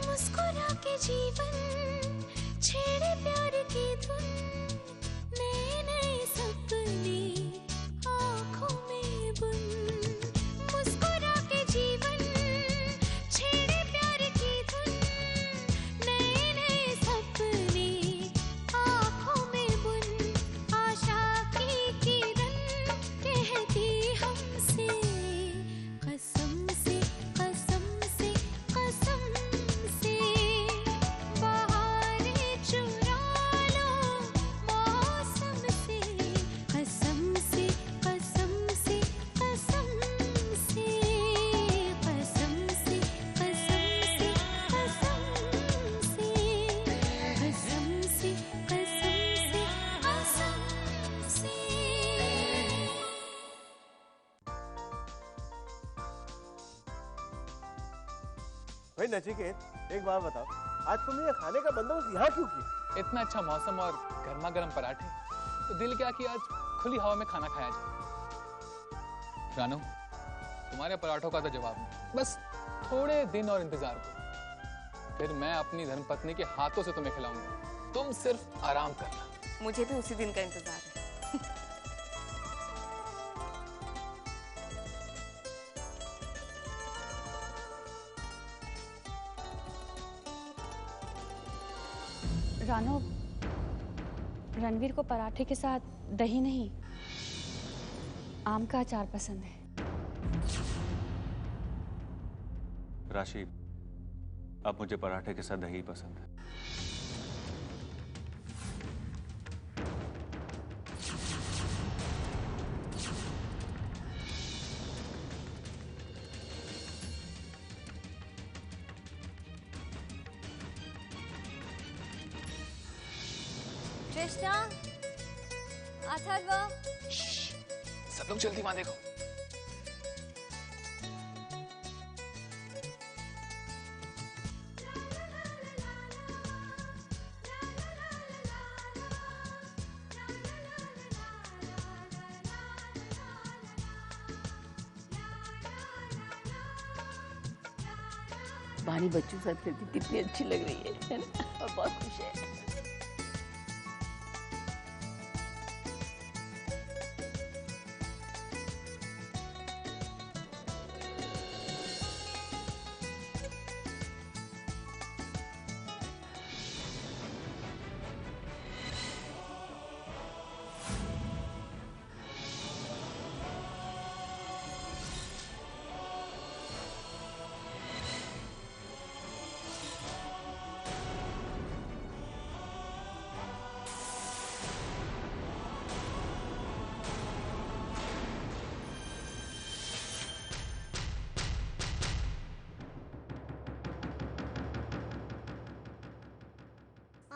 मुस्कुरा के जीवन छेड़े प्यार की धुन, नए नए सपने आँखों में बुन। मुस्कुरा के जीवन छेड़े प्यार की धुन, नए नए सपने आँखों में बुन। आशा की किरण कहती हमसे कसम से कसम से कसम से, बहारें चुरा लो मौसम से, कसम से कसम से कसम से, कसम से कसम से कसम से, कसम से कसम से कसम से। भाई नचिकेत, एक बात बताओ, आज तुमने ये खाने का बंदोबस्त यहाँ क्यों किया? इतना अच्छा मौसम और गर्मा गर्म पराठे, तो दिल क्या कि आज खुली हवा में खाना खाया जाए। रानू, तुम्हारे पराठों का तो जवाब नहीं, बस थोड़े दिन और इंतजार करो, फिर मैं अपनी धर्मपत्नी के हाथों से तुम्हें खिलाऊंगा। तुम सिर्फ आराम करना। मुझे भी उसी दिन का इंतजार है। रानो, रणवीर को पराठे के साथ दही नहीं, आम का अचार पसंद है। राशि, अब मुझे पराठे के साथ दही पसंद है। कृष्णा, अथर्व, सब लोग जल्दी वहां देखो। वानी बच्चों के साथ फिरती कितनी अच्छी लग रही है ना? और बहुत खुश है।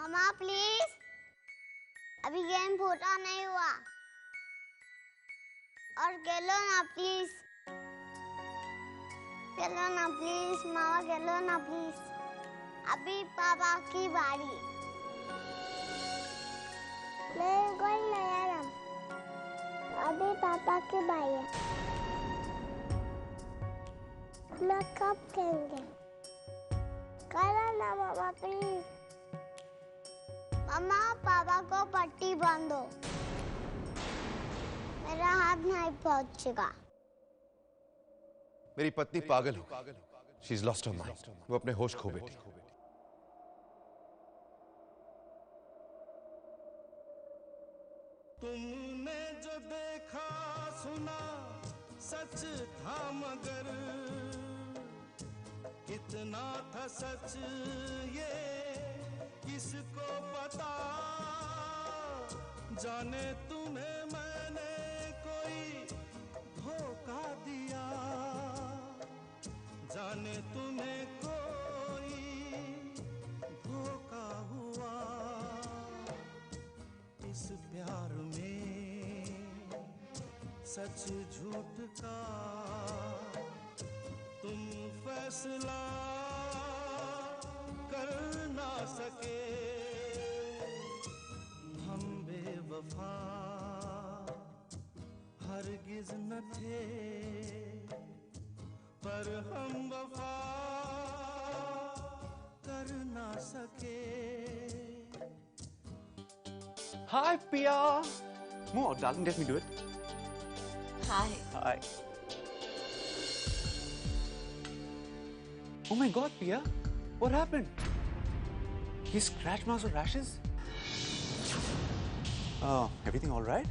मामा प्लीज, अभी गेम पूरा नहीं हुआ, और खेलो ना प्लीज, खेलो ना प्लीज मामा, खेलो ना प्लीज, अभी पापा की बारी। मेरे को नया नाम, अभी पापा की बारी है, मैं कब खेलेंगे? करो ना मामा प्लीज। मम्मा, पापा को पट्टी बांधो, मेरा हाथ नहीं पहुंचेगा। मेरी पत्नी पागल हो, she is lost her mind, वो अपने होश खो बैठी। तुमने जो देखा सुना सच था, मगर कितना था सच ये किसको पता। जाने तुम्हें मैंने कोई धोखा दिया, जाने तुम्हें कोई धोखा हुआ। इस प्यार में सच झूठ का तुम फैसला कर ना सके। वफा हरगिज न थे, पर हम वफा कर ना सके। Hi, Pia. More, darling, let me do it. Hi. Hi. Oh my God, Pia. What happened? His scratch marks or rashes? Oh, everything all right?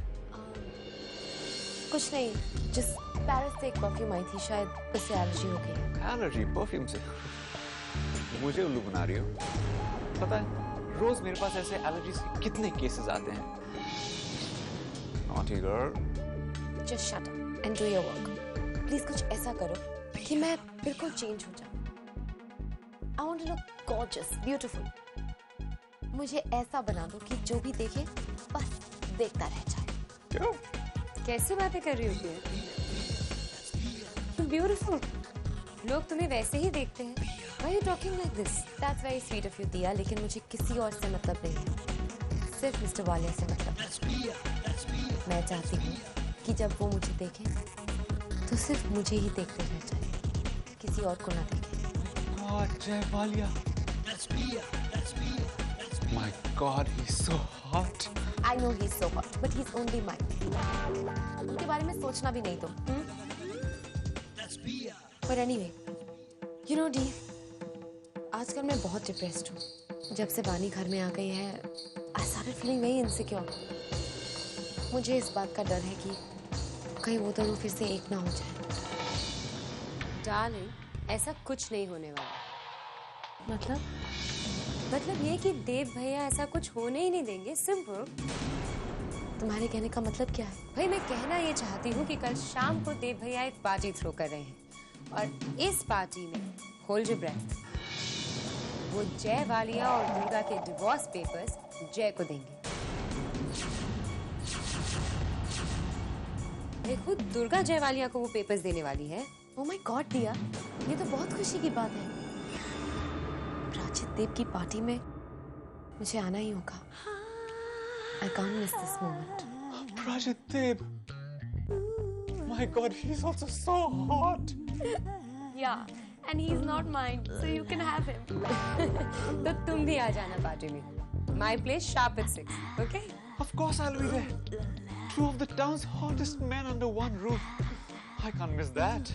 कुछ नहीं, just Paris से एक परफ्यूम आई थी, शायद उससे एलर्जी हो गई। Allergy, perfume से? मुझे उल्लू बना रही हो? पता है, रोज मेरे पास ऐसे एलर्जी के कितने केसेस आते हैं। Naughty girl. Just shut up and do your work. Please कुछ ऐसा करो कि मैं बिल्कुल चेंज हो जाऊं। I want to look gorgeous, beautiful. मुझे ऐसा बना दो कि जो भी देखे बस देखता रह जाए। क्यों? कैसी बातें कर रही होती है? Beautiful. लोग तुम्हें वैसे ही देखते हैं। Why are you talking like this? That's very sweet of you, दिया, लेकिन मुझे किसी और से मतलब नहीं है। सिर्फ मिस्टर वालिया से मतलब है। मैं चाहती हूँ कि जब वो मुझे देखे तो सिर्फ मुझे ही देखते रह जाए, किसी और को ना देखे। God, Jay Walia. My God, he's so hot. I know he's so hot, but he's only mine. उसके बारे में सोचना भी नहीं तुम। But anyway, you know, Dee, आजकल मैं बहुत डिप्रेस्ड हूँ। जब से वानी घर में आ गई है, I started feeling very insecure. मुझे इस बात का डर है कि कहीं वो दोनों फिर से एक ना हो जाए। डार्लिंग, ऐसा कुछ नहीं होने वाला। मतलब ये कि देव भैया ऐसा कुछ होने ही नहीं देंगे। सिंपल। तुम्हारे कहने का मतलब क्या है? भाई, मैं कहना ये चाहती हूँ कि कल शाम को देव भैया एक पार्टी थ्रो कर रहे हैं, और इस पार्टी में होल्ड योर ब्रेथ, वो जय वालिया और दुर्गा के डिवोर्स पेपर्स जय को देंगे। खुद दुर्गा जय वालिया को वो पेपर्स देने वाली है। ओह माय गॉड दिया, ये तो बहुत खुशी की बात है। प्राचित देव की पार्टी में मुझे आना ही होगा। I can't miss this moment. Prajit Dev. My God, he's also so hot. Yeah, and he's not mine, so you can have him. तो तुम भी आ जाना पार्टी में। My place sharp at 6, okay? Of course I'll be there. Two of the town's hottest men under one roof. I can't miss that.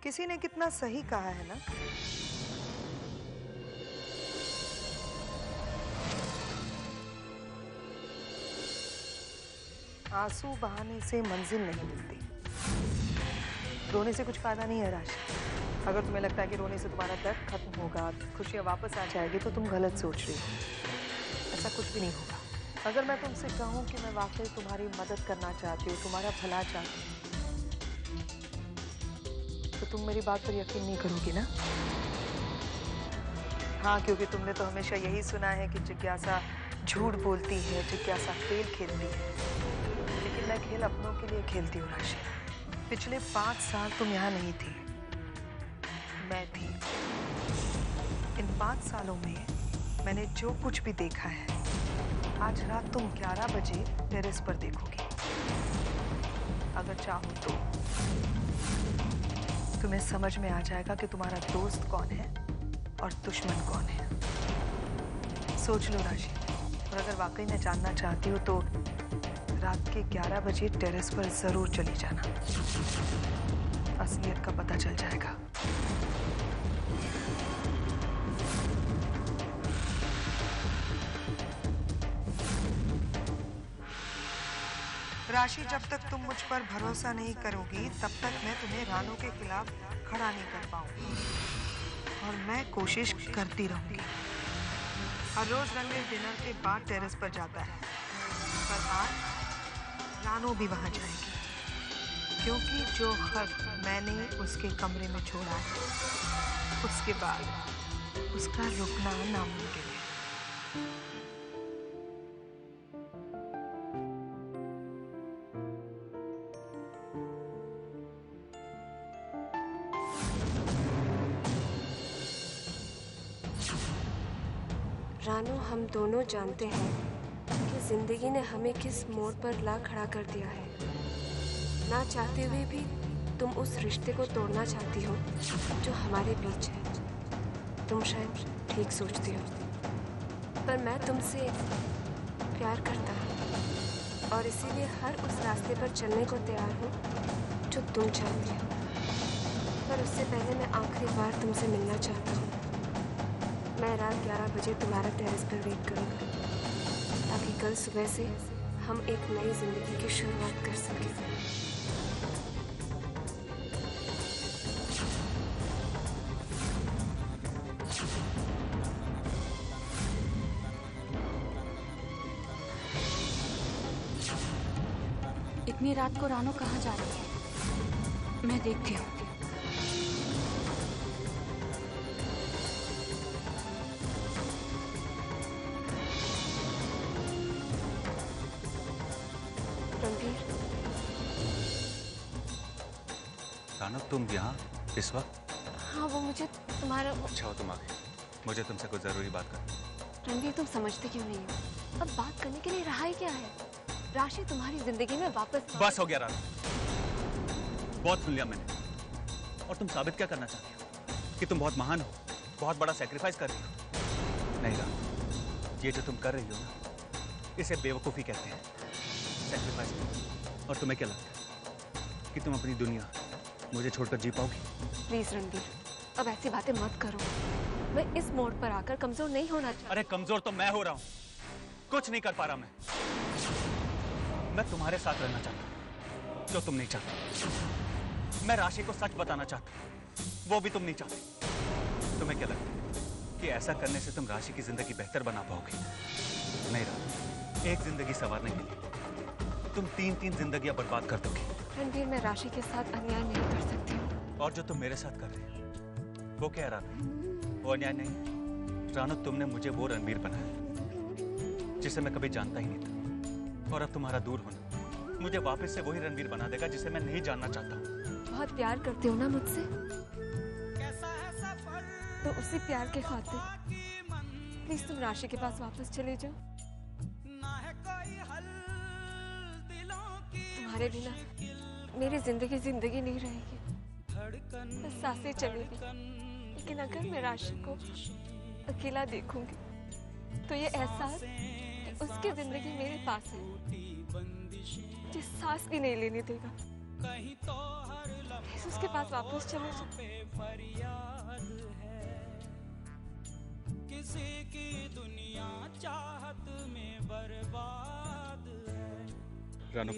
किसी ने कितना सही कहा है ना, आंसू बहाने से मंजिल नहीं मिलती। रोने से कुछ फायदा नहीं है राशि। अगर तुम्हें लगता है कि रोने से तुम्हारा दर्द खत्म होगा, खुशियाँ वापस आ जाएगी, तो तुम गलत सोच रही हो। ऐसा कुछ भी नहीं होगा। अगर मैं तुमसे कहूँ कि मैं वाकई तुम्हारी मदद करना चाहती हूँ, तुम्हारा भला चाहती हूँ, तो तुम मेरी बात पर यकीन नहीं करोगी ना? हाँ, क्योंकि तुमने तो हमेशा यही सुना है कि जिज्ञासा झूठ बोलती है, जिज्ञासा खेल खेलती है। लेकिन मैं खेल अपनों के लिए खेलती हूँ राशि। पिछले 5 साल तुम यहाँ नहीं थी, मैं थी। इन 5 सालों में मैंने जो कुछ भी देखा है, आज रात तुम 11 बजे टेरेस पर देखोगी। अगर चाहो तो तुम्हें समझ में आ जाएगा कि तुम्हारा दोस्त कौन है और दुश्मन कौन है। सोच लो राशि, और अगर वाकई मैं जानना चाहती हूँ तो रात के 11 बजे टेरेस पर जरूर चली जाना। असलियत का पता चल जाएगा। राशि, जब तक तुम मुझ पर भरोसा नहीं करोगी, तब तक मैं तुम्हें रानू के खिलाफ खड़ा नहीं कर पाऊंगी। और मैं कोशिश करती रहूंगी। हर रोज रणवीर डिनर के बाद टेरेस पर जाता है, पर आज रानू भी वहां जाएगी, क्योंकि जो खत मैंने उसके कमरे में छोड़ा है, उसके बाद उसका रुकना नामुमकिन है। रानू, हम दोनों जानते हैं कि जिंदगी ने हमें किस मोड़ पर ला खड़ा कर दिया है। ना चाहते हुए भी तुम उस रिश्ते को तोड़ना चाहती हो जो हमारे बीच है। तुम शायद ठीक सोचती हो, पर मैं तुमसे प्यार करता हूँ और इसीलिए हर उस रास्ते पर चलने को तैयार हूँ जो तुम चाहती हो। पर उससे पहले मैं आखिरी बार तुमसे मिलना चाहता हूँ। मैं रात 11 बजे तुम्हारा टेरेस पर वेट करूँगा ताकि कल सुबह से हम एक नई जिंदगी की शुरुआत कर सकें। इतनी रात को रानू कहाँ जा रही है? मैं देखती हूँ। रानू, तुम यहाँ इस वक्त? हाँ, वो मुझे तुम्हारा अच्छा हो तुम आ गए। मुझे तुमसे कुछ जरूरी बात करनी। रणवीर, तुम समझते क्यों नहीं हो? अब बात करने के लिए रहा ही क्या है? राशि तुम्हारी जिंदगी में वापस। बस हो गया रानू, बहुत सुन लिया मैंने। और तुम साबित क्या करना चाहती हो? कि तुम बहुत महान हो, बहुत बड़ा सैक्रिफाइस कर रही हो। नहीं रानू, ये जो तुम कर रही हो ना, इसे बेवकूफ़ी कहते हैं, सैक्रिफाइस। और तुम्हें क्या लगता है कि तुम अपनी दुनिया मुझे छोड़कर जी पाओगी? प्लीज रणवीर, अब ऐसी बातें मत करो। मैं इस मोड़ पर आकर कमजोर नहीं होना चाहती। अरे कमजोर तो मैं हो रहा हूँ, कुछ नहीं कर पा रहा मैं तुम्हारे साथ रहना चाहता हूँ जो तुम नहीं चाहते। मैं राशि को सच बताना चाहता हूँ, वो भी तुम नहीं चाहते। तुम्हें क्या लगता है कि ऐसा करने से तुम राशि की जिंदगी बेहतर बना पाओगे? नहीं राशि, एक जिंदगी संवारने के लिए तुम 3-3 जिंदगियां बर्बाद कर दोगे। रणवीर, मैं राशि के साथ अन्याय नहीं कर सकती। और जो तुम मेरे साथ कर रही हो वो क्या है रानू? वो अन्याय नहीं। रानू, तुमने मुझे वो रणवीर बनाया जिसे मैं कभी जानता ही नहीं था। और अब तुम्हारा दूर होना मुझे वापस से वही रणवीर बना देगा जिसे मैं नहीं जानना चाहता हूँ। बहुत प्यार करते हो ना मुझसे, तो उसी प्यार के खातिर प्लीज तुम राशि के पास वापस चले जाओ। तुम्हारे बिना मेरी जिंदगी जिंदगी नहीं रहेगी, बस सांसें चलेगी। लेकिन अगर मैं राशि को अकेला देखूंगी तो ये एहसास कि उसकी जिंदगी मेरे पास है जिस सांस भी नहीं लेने देगा। प्लीज उसके पास वापस चले जाओ। किसी की दुनिया चाहत में बर्बाद है। रानू,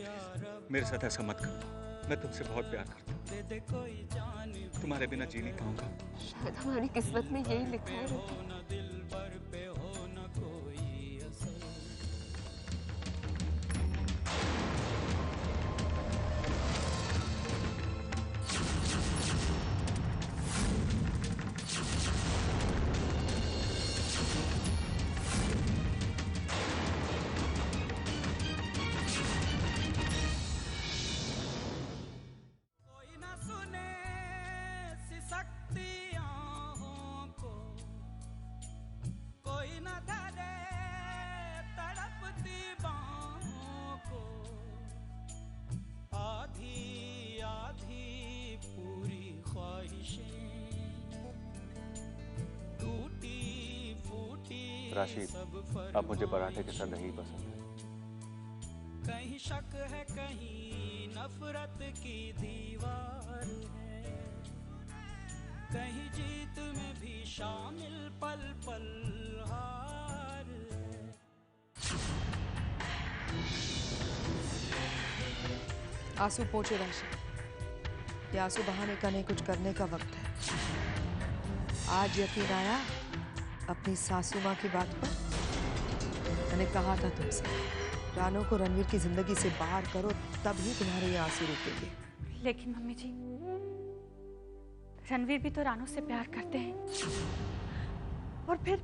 मेरे साथ ऐसा मत कर। मैं तुमसे बहुत प्यार करता हूँ। तुम्हारे बिना जी नहीं पाऊंगा। शायद हमारी किस्मत में यही लिखा है। राशि, अब मुझे पराठे के साथ दही पसंद है। कहीं शक है, कहीं नफरत की दीवार है, कहीं जीत में भी शामिल पल पल हार है। आंसू पोंछो राशि, ये आंसू बहाने का नहीं, कुछ करने का वक्त है। आज यकीन आया अपनी सासू माँ की बात पर? मैंने कहा था तुमसे, रानू को रणवीर की जिंदगी से बाहर करो, तभी तुम्हारे ये आंसू रुकेंगे। लेकिन मम्मी जी, रणवीर भी तो रानू से प्यार करते हैं, और फिर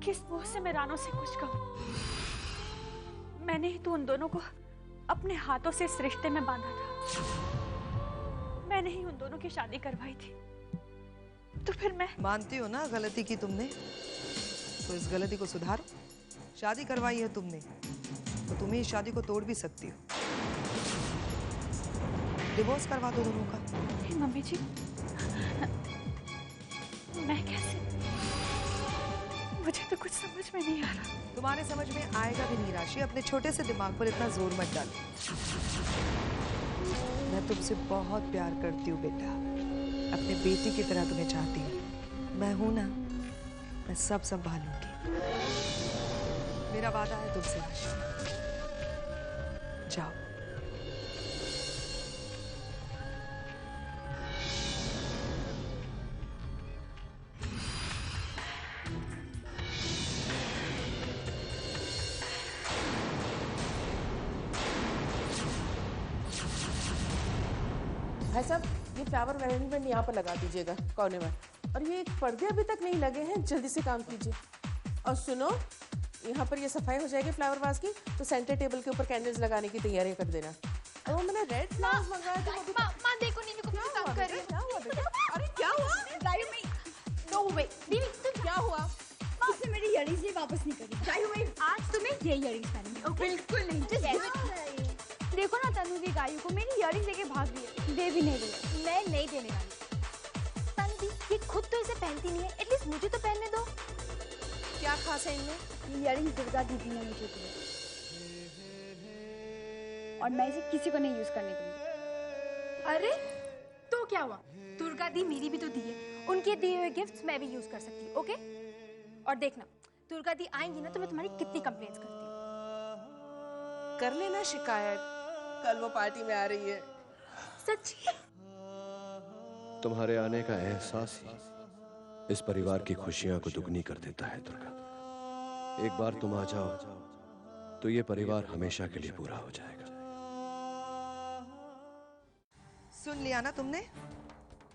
किस मुंह से मैं रानू से कुछ कहूँ? मैंने ही तो उन दोनों को अपने हाथों से इस रिश्ते में बांधा था। मैंने ही उन दोनों की शादी करवाई थी। तो फिर मैं मानती हो ना गलती की तुमने? तो इस गलती को सुधारो। शादी करवाई है तुमने तो तुम्हें इस शादी को तोड़ भी सकती हो। डिवोर्स करवा दो दोनों का। मम्मी जी, मैं कैसे? मुझे तो कुछ समझ में नहीं आ रहा। तुम्हारे समझ में आएगा भी नहीं राशि। अपने छोटे से दिमाग पर इतना जोर मत डालो। मैं तुमसे बहुत प्यार करती हूँ बेटा, अपने बेटी की तरह तुम्हें चाहती हूँ। मैं हूं ना, मैं सब संभालूंगी। मेरा वादा है तुमसे राशि। जाओ। भाई साहब, ये फ्लावर अरेंजमेंट यहाँ पर लगा दीजिएगा कोने में। और ये पर्दे अभी तक नहीं लगे हैं, जल्दी से काम कीजिए। और सुनो, यहाँ पर ये सफाई हो जाएगी फ्लावर वास की, तो सेंटर टेबल के ऊपर कैंडल्स लगाने की तैयारी कर देना। और वो मैंने रेड फ्लावर्स मंगाए थे। माँ देखो, नीनू को कितना काम कर रही है। क्या हुआ बेटा? अरे क्या हुआ? गायू में नो वे दीदी, तुम क्या हुआ? उसने मेरी इयरिंग्स ही वापस नहीं करी। गायू में आज तुम्हें ये इयरिंग्स पहननी। ओके बिल्कुल नहीं। Just do it. देखो ना तनु दी गायू को मेरी इयरिंग्स लेके भाग गई है। दे भी नहीं रही। मैं नहीं देने वाली। तनु दी ये खुद तो इसे पहनती नहीं है, एटलीस्ट मुझे तो पहनने दो। क्या खास है इनमें? ये इयरिंग्स दुर्गा दीदी ने मुझे दिए और मैं इसे किसी को नहीं यूज करने दूंगी। अरे तो क्या हुआ? दुर्गा दी मेरी भी तो दी है, उनके दिए हुए गिफ्ट्स मैं भी यूज कर सकती हूँ। ओके? और देखना, दुर्गा दी आएंगी ना तो मैं तुम्हारी कितनी कंप्लेंट्स करती हूँ। कर लेना शिकायत, कल वो पार्टी में आ रही है। सच्ची? तुम्हारे आने का एहसास ही इस परिवार की खुशियां को दुगनी कर देता है दुर्गा। एक बार तुम आ जाओ तो ये परिवार हमेशा के लिए पूरा हो जाएगा। सुन लिया ना तुमने?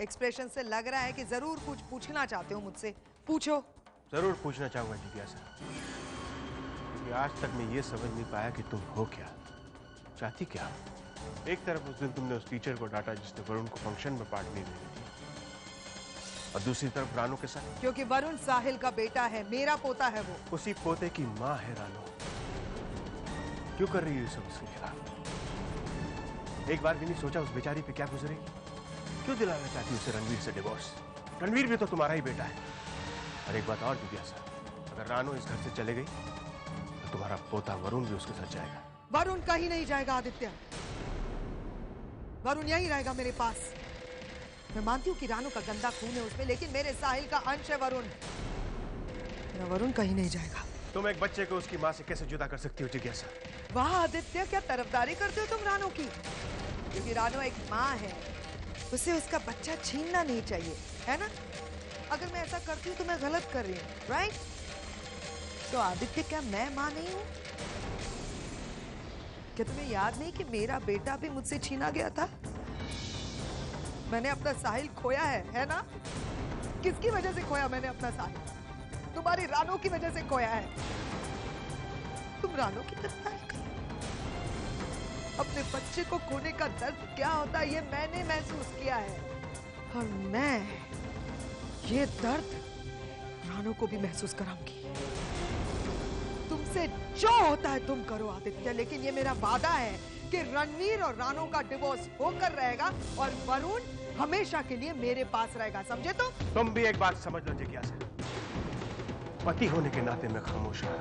एक्सप्रेशन से लग रहा है कि जरूर कुछ पूछना चाहते हो मुझसे। पूछो। जरूर पूछना चाहूंगा जिज्ञासा, क्योंकि आज तक मैं ये समझ नहीं पाया कि तुम हो क्या, चाहती क्या। एक तरफ उस दिन तुमने उस टीचर को डांटा जिसने वरुण को फंक्शन में पार्ट नहीं देनी थी, और दूसरी तरफ रानू के साथ। क्योंकि वरुण साहिल का बेटा है, मेरा पोता है वो। उसी पोते की माँ है रानू। क्यों कर रही है सब उसके खिलाफ? एक बार भी नहीं सोचा उस बेचारी पे क्या गुजरेगी? क्यों दिलाना चाहती उसे रणवीर से डिवोर्स? रणवीर भी तो तुम्हारा ही बेटा है। और एक बात और जिज्ञासा, अगर रानू इस घर से चले गई तो तुम्हारा पोता वरुण भी उसके साथ जाएगा। वरुण कहीं नहीं जाएगा आदित्य। वरुण यहीं रहेगा मेरे पास। मैं मानती हूँ कि रानू का गंदा खून है उसमें, लेकिन मेरे साहिल का अंश है वरुण। मेरा वरुण कहीं नहीं जाएगा। तुम एक बच्चे को उसकी माँ से कैसे जुदा कर सकती हो जिज्ञासा? वाह आदित्य, क्या तरफदारी करते हो तुम रानू की। क्योंकि रानू एक माँ है, उसे उसका बच्चा छीनना नहीं चाहिए, है ना? अगर मैं ऐसा करती हूँ तो मैं गलत कर रही हूँ, राइट? तो आदित्य, क्या मैं माँ नहीं हूँ? क्या तुम्हें याद नहीं कि मेरा बेटा भी मुझसे छीना गया था? मैंने अपना साहिल खोया है ना? किसकी वजह से खोया मैंने अपना साहिल? तुम्हारी रानू की वजह से खोया है। तुम रानू की तरफदारी करो। अपने बच्चे को खोने का दर्द क्या होता है ये मैंने महसूस किया है, और मैं ये दर्द रानू को भी महसूस कराऊंगी। तुमसे जो होता है तुम करो आदित्य, लेकिन ये मेरा वादा है कि रणवीर और रानू का डिवोर्स होकर रहेगा और वरुण हमेशा के लिए मेरे पास रहेगा, समझे? तुम भी एक बात समझ लो जिज्ञासा, पति होने के नाते मैं खामोश हूं,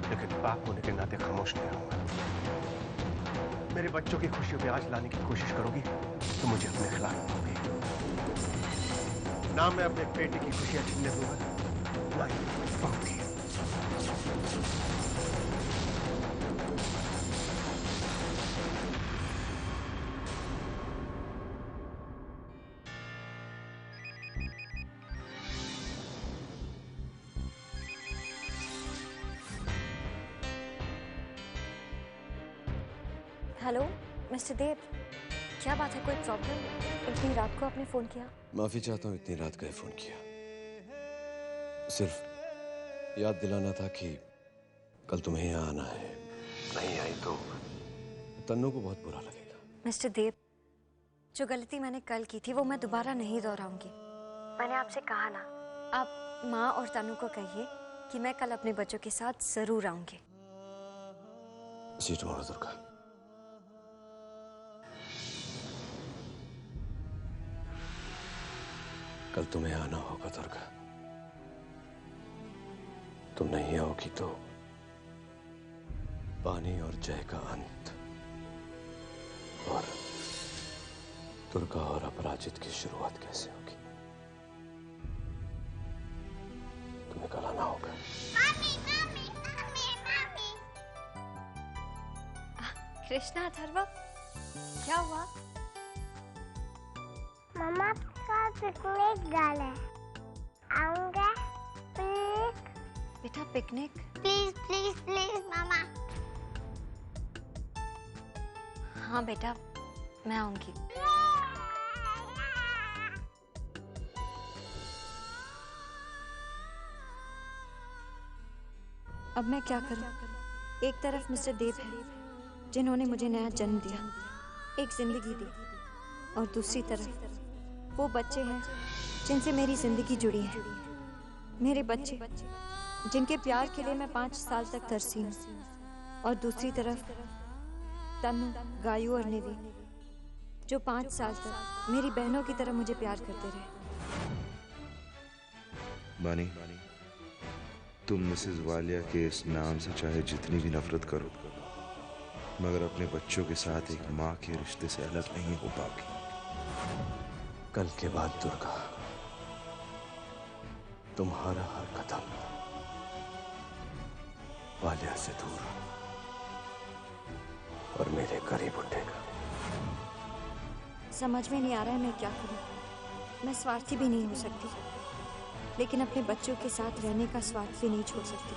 लेकिन बाप होने के नाते खामोश नहीं रहूंगा। मेरे बच्चों की खुशियों पे आंच लाने की कोशिश करोगी तो मुझे अपने खिलाफ पाओगी। ना मैं अपने बेटे की खुशियां छीनने दूंगा, ना ही पाऊंगी। हेलो मिस्टर देव, क्या बात है? कोई प्रॉब्लम? इतनी रात को आपने फोन किया? माफी चाहता हूँ इतनी रात का फोन किया। सिर्फ याद दिलाना था कि कल तुम्हें यहाँ आना है। नहीं आई तो तन्नू को बहुत बुरा लगेगा। मिस्टर देव, जो गलती मैंने कल की थी वो मैं दोबारा नहीं दोहराऊंगी। मैंने आपसे कहा ना, आप माँ और तनु को कहिए कि मैं कल अपने बच्चों के साथ जरूर आऊंगी। See you tomorrow, Durga. कल तुम्हें आना होगा दुर्गा। तुम नहीं आओगी तो पानी और जय का अंत और दुर्गा और अपराजित की शुरुआत कैसे होगी? तुम्हें कल आना होगा। कृष्णा, अथर्व, क्या हुआ? मम्मा का पिकनिक जाना है, आऊंगा प्लीज? बेटा पिकनिक? प्लीज प्लीज प्लीज मामा। हाँ बेटा, मैं आऊंगी। अब मैं क्या करूं? एक तरफ मिस्टर देव है जिन्होंने मुझे नया जन्म दिया, एक जिंदगी दी, और दूसरी तरफ वो बच्चे हैं जिनसे मेरी जिंदगी जुड़ी है। मेरे बच्चे जिनके प्यार के लिए मैं 5 साल तक तरसी हूँ, और दूसरी तरफ तनु, गायू और निधि जो 5 साल तक मेरी बहनों की तरह मुझे प्यार करते रहे। बानी, तुम मिसेस वालिया के इस नाम से चाहे जितनी भी नफरत करो, मगर अपने बच्चों के साथ एक माँ के रिश्ते से अलग नहीं हो पाओगी। कल के बाद दुर्गा, तुम्हारा हर कदम वालिया से दूर और मेरे करीब उठेगा। समझ में नहीं आ रहा है मैं क्या करूं। मैं स्वार्थी भी नहीं हो सकती, लेकिन अपने बच्चों के साथ रहने का स्वार्थ भी नहीं छोड़ सकती।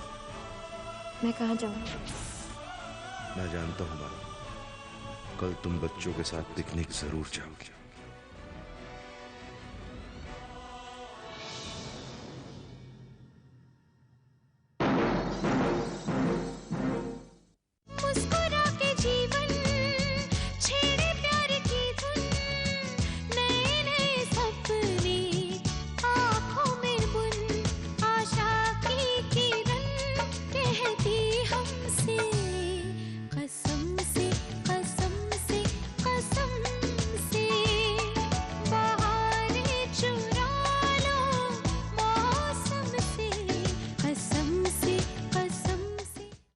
मैं कहाँ जाऊं? मैं जानता हूँ बाबा, कल तुम बच्चों के साथ पिकनिक जरूर जाओगी।